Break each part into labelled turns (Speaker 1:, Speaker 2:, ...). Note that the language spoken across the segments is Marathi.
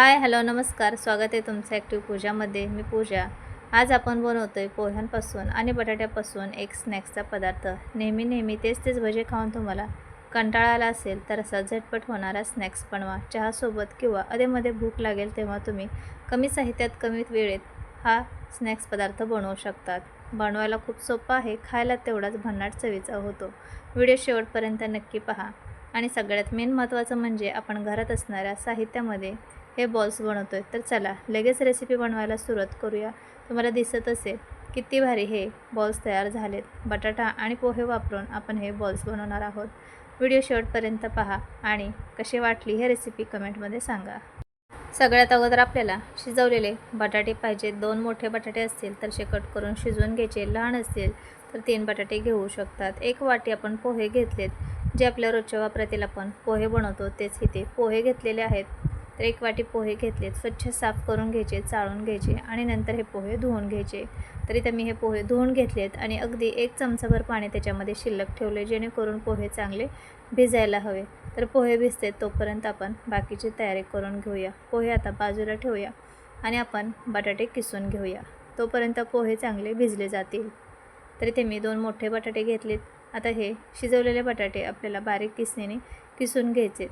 Speaker 1: हाय हॅलो नमस्कार. स्वागत आहे तुमचं ॲक्टिव्ह पूजामध्ये. मी पूजा. आज आपण बनवतोय पोह्यांपासून आणि बटाट्यापासून एक स्नॅक्सचा पदार्थ. नेहमी तेच भजे खाऊन तुम्हाला कंटाळा आला असेल तर असा झटपट होणारा स्नॅक्स बनवा. चहासोबत किंवा अधेमध्ये भूक लागेल तेव्हा तुम्ही कमी साहित्यात कमी वेळेत हा स्नॅक्स पदार्थ बनवू शकतात. बनवायला खूप सोपा आहे, खायला तेवढाच भन्नाट चवीचा होतो. व्हिडिओ शेवटपर्यंत नक्की पहा. आणि सगळ्यात मेन महत्त्वाचं म्हणजे आपण घरात असणाऱ्या साहित्यामध्ये हे बॉल्स बनवतोय. तर चला लगेच रेसिपी बनवायला सुरुवात करूया. तुम्हाला दिसत असेल किती भारी हे बॉल्स तयार झालेत. बटाटा आणि पोहे वापरून आपण हे बॉल्स बनवणार आहोत. व्हिडिओ शेवटपर्यंत पहा आणि कशी वाटली हे रेसिपी कमेंटमध्ये सांगा. सगळ्यात अगोदर आपल्याला शिजवलेले बटाटे पाहिजेत. 2 मोठे बटाटे असतील तर असे कट करून शिजवून घ्यायचे. लहान असतील तर 3 बटाटे घेऊ शकतात. 1 वाटी आपण पोहे घेतलेत, जे आपल्या रोजच्या वापरातील आपण पोहे बनवतो तेच इथे पोहे घेतलेले आहेत. तर 1 वाटी पोहे घेतलेत, स्वच्छ साफ करून घ्यायचे, चाळून घ्यायचे आणि नंतर हे पोहे धुवून घ्यायचे. तर इथे मी हे पोहे धुवून घेतलेत आणि अगदी 1 चमचाभर पाणी त्याच्यामध्ये शिल्लक ठेवले, जेणेकरून पोहे चांगले भिजायला हवे. तर पोहे भिजते तोपर्यंत आपण बाकीची तयारी करून घेऊया. पोहे आता बाजूला ठेवूया आणि आपण बटाटे किसून घेऊया. तोपर्यंत पोहे चांगले भिजले जातील. तर इथे मी 2 मोठे बटाटे घेतलेत. आता हे शिजवलेले बटाटे आपल्याला बारीक किसणीने किसून घ्यायचे.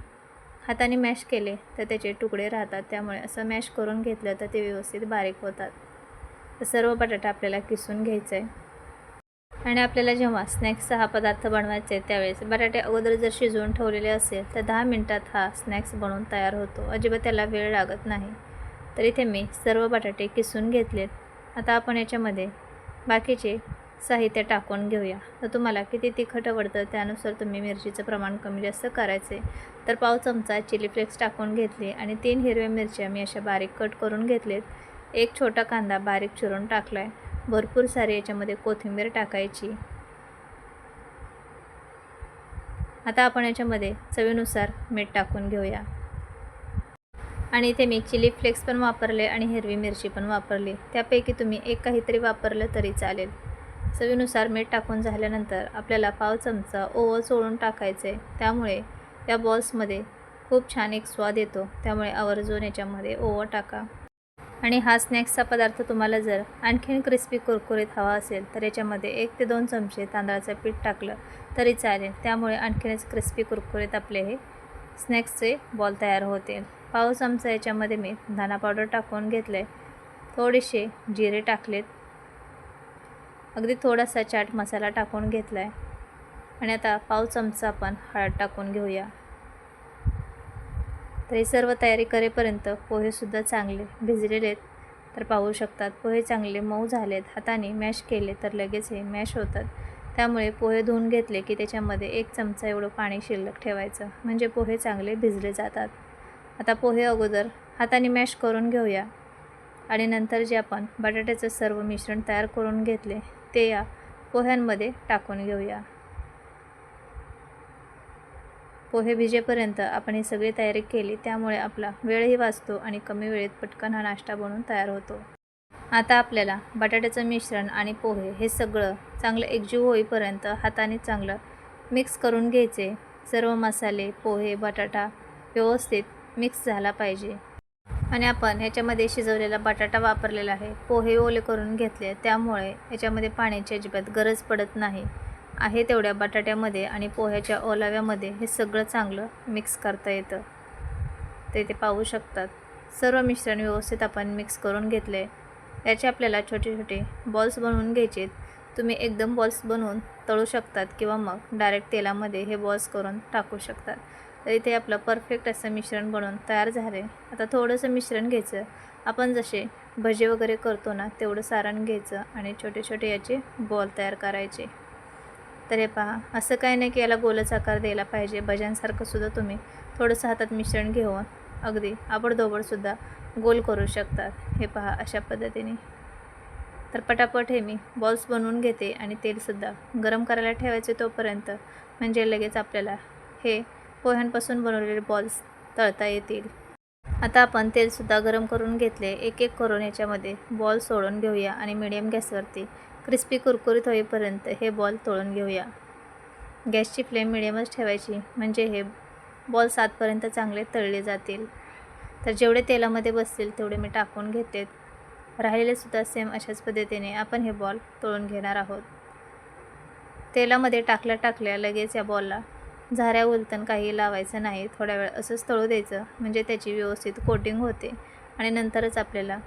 Speaker 1: हाताने मॅश केले तर त्याचे तुकडे राहतात, त्यामुळे असं मॅश करून घेतलं तर ते व्यवस्थित बारीक होतात. तर सर्व बटाटा आपल्याला किसून घ्यायचं आहे. आणि आपल्याला जेव्हा स्नॅक्सचा हा पदार्थ बनवायचा आहे त्यावेळेस बटाटे अगोदर जर शिजवून ठेवलेले असेल तर 10 मिनटात हा स्नॅक्स बनवून तयार होतो. अजिबात त्याला वेळ लागत नाही. तर इथे मी सर्व बटाटे किसून घेतलेत. आता आपण याच्यामध्ये बाकीचे साहित्य टाकून घेऊया. तर तुम्हाला किती तिखट आवडतं त्यानुसार तुम्ही मिरचीचं प्रमाण कमी जास्त करायचे. तर पाव चमचा चिली फ्लेक्स टाकून घेतले आणि 3 हिरव्या मिरच्या मी अशा बारीक कट करून घेतलेत. 1 छोटा कांदा बारीक चिरून टाकला आहे. भरपूर सारी याच्यामध्ये कोथिंबीर टाकायची. आता आपण याच्यामध्ये चवीनुसार मीठ टाकून घेऊया. आणि इथे मी चिली फ्लेक्स पण वापरले आणि हिरवी मिरची पण वापरली. त्यापैकी तुम्ही एक काहीतरी वापरलं तरी चालेल. चवीनुसार मीठ टाकून झाल्यानंतर आपल्याला पाव चमचा ओवा चोळून टाकायचे. त्यामुळे या बॉल्समध्ये खूप छान एक स्वाद येतो. त्यामुळे आवर्जून याच्यामध्ये ओवा टाका. आणि हा स्नॅक्सचा पदार्थ तुम्हाला जर आणखीन क्रिस्पी कुरकुरीत हवा असेल तर याच्यामध्ये 1 ते 2 चमचे तांदळाचं पीठ टाकलं तरी चालेल. त्यामुळे आणखीनच क्रिस्पी कुरकुरीत आपले हे स्नॅक्सचे बॉल तयार होतील. पाव चमचा याच्यामध्ये मी धना पावडर टाकून घेतले. थोडेसे जिरे टाकलेत. अगदी थोडासा चाट मसाला टाकून घेतला आहे. आणि आता पाव चमचा आपण हळद टाकून घेऊया. तर ही सर्व तयारी करेपर्यंत पोहेसुद्धा चांगले भिजलेले आहेत. तर पाहू शकतात पोहे चांगले मऊ झालेत. हाताने मॅश केले तर लगेच हे मॅश होतात. त्यामुळे पोहे धुवून घेतले की त्याच्यामध्ये 1 चमचा एवढं पाणी शिल्लक ठेवायचं, म्हणजे पोहे चांगले भिजले जातात. आता पोहे अगोदर हाताने मॅश करून घेऊया आणि नंतर जे आपण बटाट्याचं सर्व मिश्रण तयार करून घेतले ते या पोह्यांमध्ये टाकून घेऊया. पोहे भिजेपर्यंत आपण ही सगळी तयारी केली, त्यामुळे आपला वेळही वाचतो आणि कमी वेळेत पटकन हा नाश्ता बनवून तयार होतो. आता आपल्याला बटाट्याचं मिश्रण आणि पोहे हे सगळं चांगलं एकजीव होईपर्यंत हाताने चांगलं मिक्स करून घ्यायचे. सर्व मसाले, पोहे, बटाटा व्यवस्थित मिक्स झाला पाहिजे. आणि आपण ह्याच्यामध्ये शिजवलेला बटाटा वापरलेला आहे. पोहे ओले करून घेतले, त्यामुळे याच्यामध्ये पाण्याची अजिबात गरज पडत नाही. आहे तेवढ्या बटाट्यामध्ये आणि पोह्याच्या ओलाव्यामध्ये हे सगळं चांगलं मिक्स करता येतं. ते पाहू शकतात. सर्व मिश्रण व्यवस्थित आपण मिक्स करून घेतले. याचे आपल्याला छोटे छोटे बॉल्स बनवून घ्यायचे. तुम्ही एकदम बॉल्स बनवून तळू शकतात किंवा मग डायरेक्ट तेलामध्ये हे बॉल्स करून टाकू शकतात. तर इथे आपलं परफेक्ट असं मिश्रण बनवून तयार झाले. आता थोडंसं मिश्रण घ्यायचं. आपण जसे भजे वगैरे करतो ना तेवढं सारण घ्यायचं आणि छोटे छोटे याचे बॉल तयार करायचे. तर हे पहा, असं काही नाही की याला गोलच आकार द्यायला पाहिजे. भज्यांसारखं सुद्धा तुम्ही थोडंसं हातात मिश्रण घेऊन अगदी आबडधोबडसुद्धा गोल करू शकतात. हे पहा अशा पद्धतीने. तर पटापट हे मी बॉल्स बनवून घेते आणि तेलसुद्धा गरम करायला ठेवायचे तोपर्यंत, म्हणजे लगेच आपल्याला हे पोह्यांपासून बनवलेले बॉल्स तळता येतील. आता आपण तेलसुद्धा गरम करून घेतले. एक एक करून याच्यामध्ये बॉल सोडून घेऊया आणि मीडियम गॅसवरती क्रिस्पी कुरकुरीत होईपर्यंत हे बॉल तळून घेऊया. गॅसची फ्लेम मिडियमच ठेवायची, म्हणजे हे बॉल्स आतपर्यंत चांगले तळले जातील. तर जेवढे तेलामध्ये बसतील तेवढे मी टाकून घेते. राहिलेले सुद्धा सेम अशाच पद्धतीने आपण हे बॉल तळून घेणार आहोत. तेलामध्ये टाकल्या लगेच या बॉलला झाऱ्या उलटण काही लावायचं नाही. थोड्या वेळ असंच तळू द्यायचं, म्हणजे त्याची व्यवस्थित कोटिंग होते आणि नंतरच आपल्याला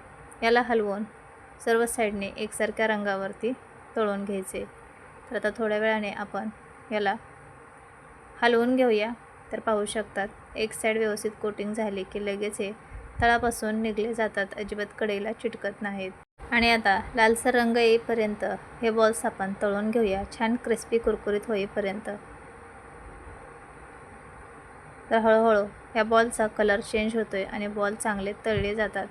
Speaker 1: याला हलवून सर्व साईडने एकसारख्या रंगावरती तळून घ्यायचे. तर आता थोड्या वेळाने आपण याला हलवून घेऊया. तर पाहू शकतात एक साईड व्यवस्थित कोटिंग झाली की लगेच हे तळापासून निघले जातात, अजिबात कढईला चिटकत नाहीत. आणि आता लालसर रंग येईपर्यंत हे बॉल्स आपण तळून घेऊया, छान क्रिस्पी कुरकुरीत होईपर्यंत. तर हळूहळू या बॉलचा कलर चेंज होतोय आणि बॉल चांगले तळले जातात.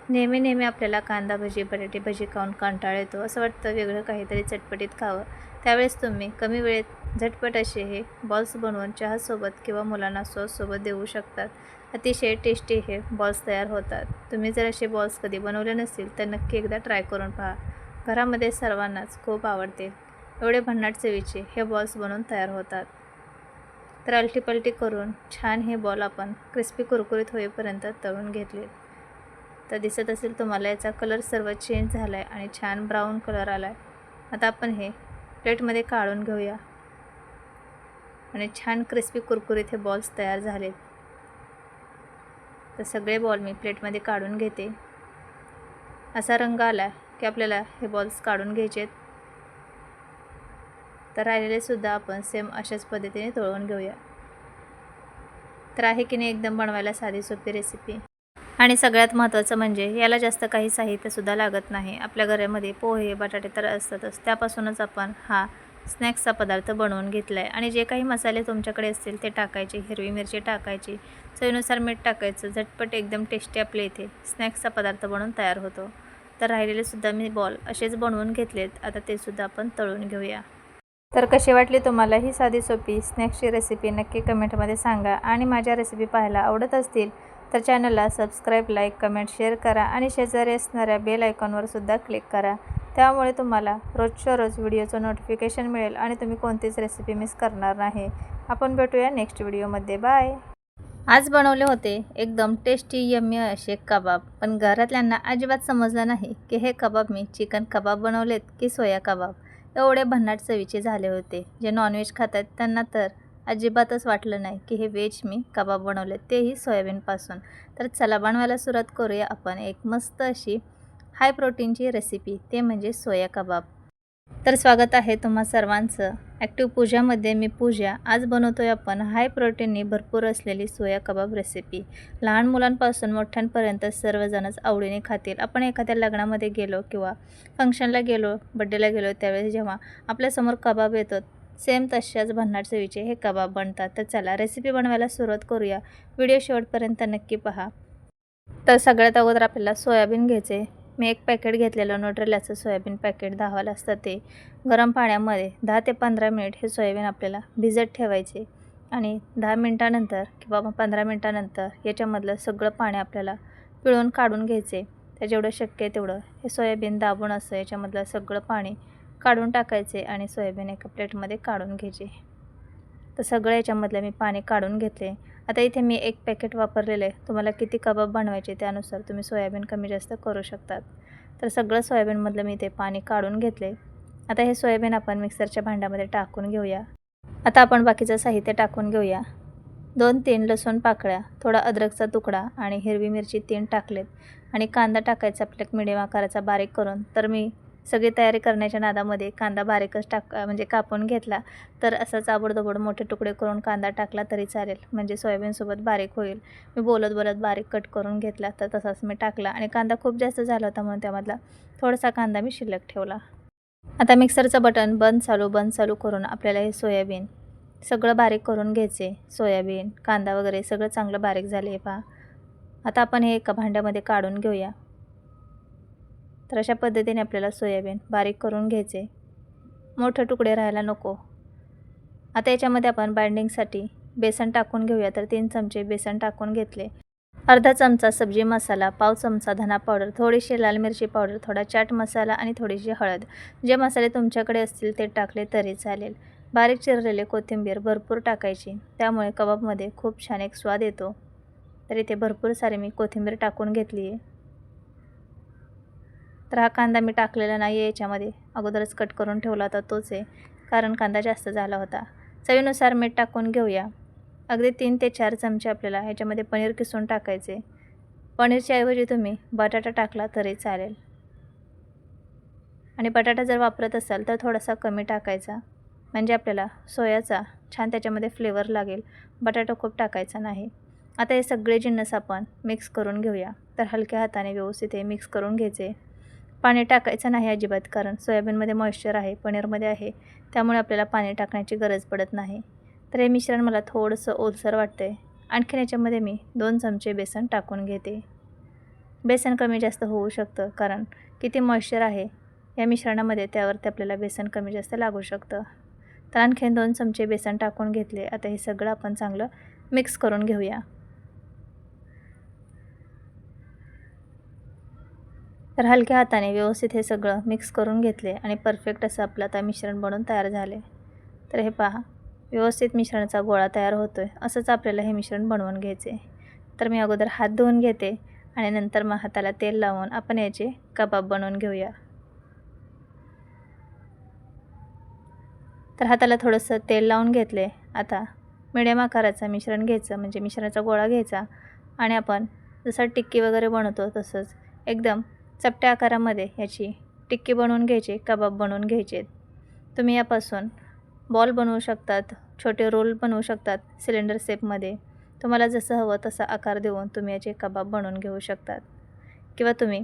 Speaker 1: नेहमी आपल्याला कांदा भजी, बटाटे भजी खाऊन कंटाळा येतो. असं वाटतं वेगळं काहीतरी चटपटीत खावं. त्यावेळेस तुम्ही कमी वेळेत झटपट असे हे बॉल्स बनवून चहासोबत किंवा मुलांना सॉससोबत देऊ शकतात. अतिशय टेस्टी हे बॉल्स तयार होतात. तुम्ही जर असे बॉल्स कधी बनवले नसतील तर नक्की एकदा ट्राय करून पहा. घरामध्ये सर्वांनाच खूप आवडतील एवढे भन्नाट चवीचे हे बॉल्स बनवून तयार होतात. तर अलटीपलटी करून छान हे बॉल आपण क्रिस्पी कुरकुरीत होईपर्यंत तळून घेतले. तर दिसत असेल तुम्हाला याचा कलर सर्व चेंज झाला आहे आणि छान ब्राऊन कलर आला आहे. आता आपण हे प्लेटमध्ये काढून घेऊया आणि छान क्रिस्पी कुरकुरीत हे बॉल्स तयार झालेत. तर सगळे बॉल मी प्लेटमध्ये काढून घेते. असा रंग आला की आपल्याला हे बॉल्स काढून घ्यायचे आहेत. तर राहिलेले सुद्धा आपण सेम अशाच पद्धतीने तळून घेऊया. तर आहे की नाही एकदम बनवायला साधी सोपी रेसिपी. आणि सगळ्यात महत्त्वाचं म्हणजे याला जास्त काही साहित्यसुद्धा लागत नाही. आपल्या घरामध्ये पोहे, बटाटे तर असतातच, त्यापासूनच आपण हा स्नॅक्सचा पदार्थ बनवून घेतला आहे. आणि जे काही मसाले तुमच्याकडे असतील ते टाकायचे, हिरवी मिरची टाकायची, चवीनुसार मीठ टाकायचं. झटपट एकदम टेस्टी आपल्या इथे स्नॅक्सचा पदार्थ बनवून तयार होतो. तर राहिलेले सुद्धा मी बॉल असेच बनवून घेतलेत. आता ते सुद्धा आपण तळून घेऊया. तर कशी वाटली तुम्हाला ही साधी सोपी स्नॅक्सची रेसिपी नक्की कमेंटमध्ये सांगा. आणि माझ्या रेसिपी पाहायला आवडत असतील तर चॅनलला सबस्क्राईब, लाईक, कमेंट, शेअर करा आणि शेजारी असणाऱ्या बेल आयकॉनवर सुद्धा क्लिक करा. त्यामुळे तुम्हाला रोजच्या रोज व्हिडिओचं नोटिफिकेशन मिळेल आणि तुम्ही कोणतीच रेसिपी मिस करणार नाही. आपण भेटूया नेक्स्ट व्हिडिओमध्ये. बाय. आज बनवले होते एकदम टेस्टी यम्मी असे कबाब, पण घरातल्यांना अजिबात समजलं नाही की हे कबाब मी चिकन कबाब बनवलेत की सोया कबाब. एवढे भन्नाट चवीचे झाले होते. जे नॉनव्हेज खातात त्यांना तर अजिबातच वाटलं नाही की हे व्हेज मी कबाब बनवले, तेही सोयाबीनपासून. तर चला बनवायला सुरुवात करूया आपण एक मस्त अशी हाय प्रोटीनची रेसिपी, ते म्हणजे सोया कबाब. तर स्वागत आहे तुम्हा सर्वांचं ॲक्टिव्ह पूजामध्ये. मी पूजा. आज बनवतोय आपण हाय प्रोटीननी भरपूर असलेली सोया कबाब रेसिपी. लहान मुलांपासून मोठ्यांपर्यंत सर्वजणच आवडीने खातील. आपण एखाद्या लग्नामध्ये गेलो किंवा फंक्शनला गेलो, बड्डेला गेलो, त्यावेळेस जेव्हा आपल्यासमोर कबाब येतात सेम तशाच भन्नाट चवीचे हे कबाब बनतात. तर चला रेसिपी बनवायला सुरुवात करूया. व्हिडिओ शेवटपर्यंत नक्की पहा. तर सगळ्यात अगोदर आपल्याला सोयाबीन घ्यायचे. मी एक पॅकेट घेतलेलं न्यूट्रेलाचं सोयाबीन पॅकेट 10 वाला असतं ते. गरम पाण्यामध्ये 10 ते 15 मिनिट हे सोयाबीन आपल्याला भिजत ठेवायचे आणि 10 मिनिटानंतर किंवा मग 15 मिनिटानंतर याच्यामधलं सगळं पाणी आपल्याला पिळून काढून घ्यायचे. तर जेवढं शक्य आहे तेवढं हे सोयाबीन दाबून असं याच्यामधलं सगळं पाणी काढून टाकायचे आणि सोयाबीन एका प्लेटमध्ये काढून घ्यायचे. तर सगळं याच्यामधलं मी पाणी काढून घेतले. आता इथे मी एक पॅकेट वापरलेलं आहे. तुम्हाला किती कबाब बनवायचे त्यानुसार तुम्ही सोयाबीन कमी जास्त करू शकतात. तर सगळं सोयाबीनमधलं मी ते पाणी काढून घेतले. आता हे सोयाबीन आपण मिक्सरच्या भांड्यामध्ये टाकून घेऊया. आता आपण बाकीचं साहित्य टाकून घेऊया. 2-3 लसूण पाकळ्या, थोडा अद्रकचा तुकडा आणि हिरवी मिरची 3 टाकलेत आणि कांदा टाकायचा आपल्या मिडियम आकाराचा बारीक करून. तर मी सगळी तयारी करण्याच्या नादामध्ये कांदा बारीकच म्हणजे कापून घेतला. तर असाच आबडधोबड मोठे तुकडे करून कांदा टाकला तरी चालेल, म्हणजे सोयाबीनसोबत बारीक होईल. मी बोलत बोलत बारीक कट करून घेतला, तर तसाच मी टाकला आणि कांदा खूप जास्त झाला होता म्हणून त्यामधला थोडासा कांदा मी शिल्लक ठेवला. आता मिक्सरचं बटन बंद चालू करून आपल्याला हे सोयाबीन सगळं बारीक करून घ्यायचे. सोयाबीन, कांदा वगैरे सगळं चांगलं बारीक झाले आहे पहा. आता आपण हे एका भांड्यामध्ये काढून घेऊया. तर अशा पद्धतीने आपल्याला सोयाबीन बारीक करून घ्यायचे, मोठे तुकडे राहायला नको. आता याच्यामध्ये आपण बाइंडिंगसाठी बेसन टाकून घेऊया. तर 3 चमचे बेसन टाकून घेतले. अर्धा चमचा सब्जी मसाला, पाव चमचा धना पावडर, थोडीशी लाल मिरची पावडर, थोडा चाट मसाला आणि थोडीशी हळद. जे मसाले तुमच्याकडे असतील ते टाकले तरी चालेल. बारीक चिरलेले कोथिंबीर भरपूर टाकायची, त्यामुळे कबाबमध्ये खूप छान एक स्वाद येतो. तर इथे भरपूर सारी मी कोथिंबीर टाकून घेतली आहे. तर हा कांदा मी टाकलेला नाही आहे याच्यामध्ये, अगोदरच कट करून ठेवला होता तोच आहे, कारण कांदा जास्त झाला होता. चवीनुसार मीठ टाकून घेऊया. अगदी 3 ते 4 चमचे आपल्याला ह्याच्यामध्ये पनीर किसून टाकायचे. पनीरच्या ऐवजी तुम्ही बटाटा टाकला तरी चालेल. आणि बटाटा जर वापरत असाल तर थोडासा कमी टाकायचा, म्हणजे आपल्याला सोयाचा छान त्याच्यामध्ये फ्लेवर लागेल. बटाटा खूप टाकायचा नाही. आता हे सगळे जिन्नस आपण मिक्स करून घेऊया. तर हलक्या हाताने व्यवस्थित हे मिक्स करून घ्यायचे. पाणी टाकायचं नाही अजिबात, कारण सोयाबीनमध्ये मॉइश्चर आहे, पनीरमध्ये आहे, त्यामुळे आपल्याला पाणी टाकण्याची गरज पडत नाही. तर हे मिश्रण मला थोडंसं ओलसर वाटतंय. आणखीन याच्यामध्ये मी 2 चमचे बेसन टाकून घेते. बेसन कमी जास्त होऊ शकतं, कारण किती मॉइश्चर आहे या मिश्रणामध्ये त्यावरती आपल्याला बेसन कमी जास्त लागू शकतं. तर आणखीन 2 चमचे बेसन टाकून घेतले. आता हे सगळं आपण चांगलं मिक्स करून घेऊया. तर हलक्या हाताने व्यवस्थित हे सगळं मिक्स करून घेतले आणि परफेक्ट असं आपलं आता मिश्रण बनवून तयार झाले. तर हे पहा, व्यवस्थित मिश्रणाचा गोळा तयार होतो आहे. असंच आपल्याला हे मिश्रण बनवून घ्यायचे. तर मी अगोदर हात धुवून घेते आणि नंतर मग हाताला तेल लावून आपण याचे कबाब बनवून घेऊया. तर हाताला थोडंसं तेल लावून घेतले. आता मिडियम आकाराचं मिश्रण घ्यायचं, म्हणजे मिश्रणाचा गोळा घ्यायचा आणि आपण जसं टिक्की वगैरे बनवतो तसंच एकदम चपट्या आकारामध्ये याची टिक्की बनवून घ्यायची, कबाब बनवून घ्यायचे. तुम्ही यापासून बॉल बनवू शकतात, छोटे रोल बनवू शकतात सिलेंडर शेपमध्ये. तुम्हाला जसं हवं तसा आकार देऊन तुम्ही याचे कबाब बनवून घेऊ शकतात, किंवा तुम्ही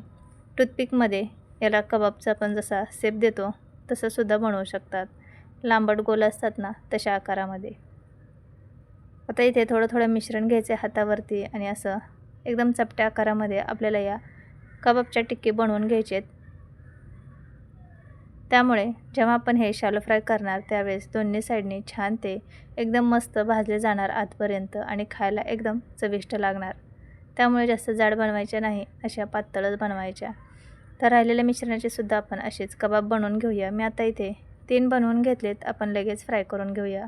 Speaker 1: टूथपिकमध्ये याला कबाबचा आपण जसा शेप देतो तसंसुद्धा बनवू शकतात. लांबट गोल असतात ना, तशा आकारामध्ये. आता इथे थोडं थोडं मिश्रण घ्यायचं हातावरती आणि असं एकदम चपट्या आकारामध्ये आपल्याला या कबाबच्या टिक्की बनवून घ्यायचे आहेत. त्यामुळे जेव्हा आपण हे शॅलो फ्राय करणार त्यावेळेस दोन्ही साईडनी छान ते एकदम मस्त भाजले जाणार आतपर्यंत आणि खायला एकदम चविष्ट लागणार. त्यामुळे जास्त जाड बनवायच्या नाही, अशा पातळच बनवायच्या. तर राहिलेल्या मिश्रणाचे सुद्धा आपण असेच कबाब बनवून घेऊया. मी आता इथे 3 बनवून घेतलेत. आपण लगेच फ्राय करून घेऊया.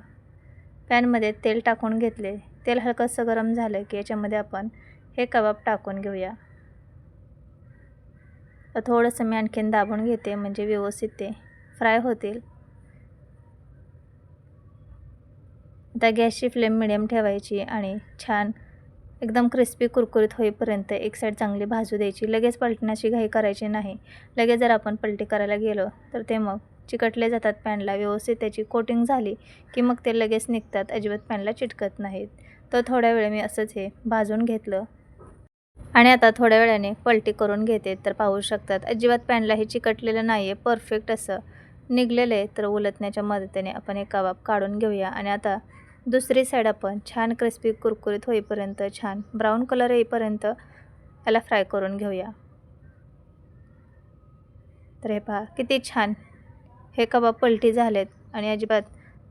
Speaker 1: पॅनमध्ये तेल टाकून घेतले. तेल हलकंसं गरम झालं की याच्यामध्ये आपण हे कबाब टाकून घेऊया. थोडंसं मी आणखीन दाबून घेते, म्हणजे व्यवस्थित ते फ्राय होतील. आता गॅसची फ्लेम मिडियम ठेवायची आणि छान एकदम क्रिस्पी कुरकुरीत होईपर्यंत एक साईड चांगली भाजू द्यायची. लगेच पलटण्याची घाई करायची नाही. लगेच जर आपण पलटी करायला गेलो तर ते मग चिकटले जातात पॅनला. व्यवस्थित त्याची कोटिंग झाली की मग ते लगेच निघतात, अजिबात पॅनला चिटकत नाहीत. तर थोड्या वेळ मी असंच हे भाजून घेतलं आणि आता थोड्या वेळाने पलटी करून घेते. तर पाहू शकतात अजिबात पॅनला हे चिकटलेलं नाही आहे, परफेक्ट असं निघलेलं आहे. तर उलटण्याच्या मदतीने आपण हे कबाब काढून घेऊया आणि आता दुसरी साईड आपण छान क्रिस्पी कुरकुरीत होईपर्यंत, छान ब्राऊन कलर येईपर्यंत याला फ्राय करून घेऊया. तर हे पहा किती छान हे कबाब पलटी झालेत आणि अजिबात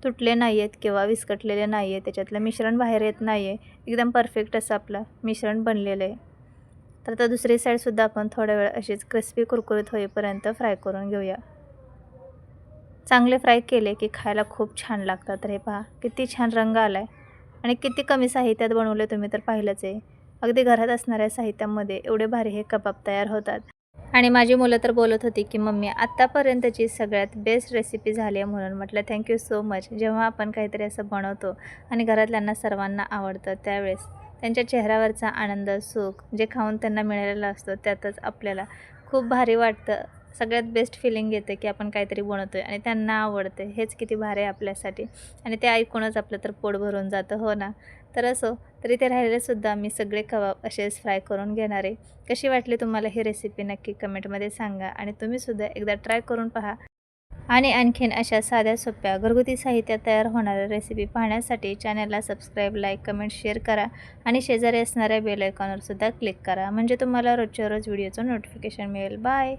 Speaker 1: तुटले नाही आहेत किंवा विस्कटलेले नाही आहे. त्याच्यातलं मिश्रण बाहेर येत नाही आहे. एकदम परफेक्ट असं आपलं मिश्रण बनलेलं आहे. तर आता दुसरी साईडसुद्धा आपण थोड्या वेळ अशीच क्रिस्पी कुरकुरीत होईपर्यंत फ्राय करून घेऊया. चांगले फ्राय केले की खायला खूप छान लागतात. तर हे पहा किती छान रंग आला आहे आणि किती कमी साहित्यात बनवले तुम्ही तर पाहिलंच आहे. अगदी घरात असणाऱ्या साहित्यामध्ये एवढे भारी हे कबाब तयार होतात. आणि माझी मुलं तर बोलत होती की मम्मी आत्तापर्यंतची सगळ्यात बेस्ट रेसिपी झाली आहे. म्हणून म्हटलं थँक्यू सो मच. जेव्हा आपण काहीतरी असं बनवतो आणि घरातल्यांना सर्वांना आवडतं त्यावेळेस त्यांच्या चेहऱ्यावरचा आनंद, सुख जे खाऊन त्यांना मिळालेलं असतं त्यातच आपल्याला खूप भारी वाटतं. सगळ्यात बेस्ट फिलिंग येते की आपण काहीतरी बनवतो आहे आणि त्यांना आवडते. हेच किती भारी आहे आपल्यासाठी आणि ते ऐकूनच आपलं तर पोट भरून जातं, हो ना. तर असो, तरी ते राहिलेसुद्धा मी सगळे कबाब असेच फ्राय करून घेणार आहे. कशी वाटली तुम्हाला ही रेसिपी नक्की कमेंटमध्ये सांगा आणि तुम्हीसुद्धा एकदा ट्राय करून पहा. आणि आणखीन अशा साध्या सोप्या घरगुती साहित्यात तयार होणाऱ्या रेसिपी पाहण्यासाठी चॅनलला सबस्क्राईब, लाईक, कमेंट, शेअर करा आणि शेजारी असणाऱ्या बेल आयकॉनवरसुद्धा क्लिक करा, म्हणजे तुम्हाला रोजच्या रोज व्हिडिओचं नोटिफिकेशन मिळेल. बाय.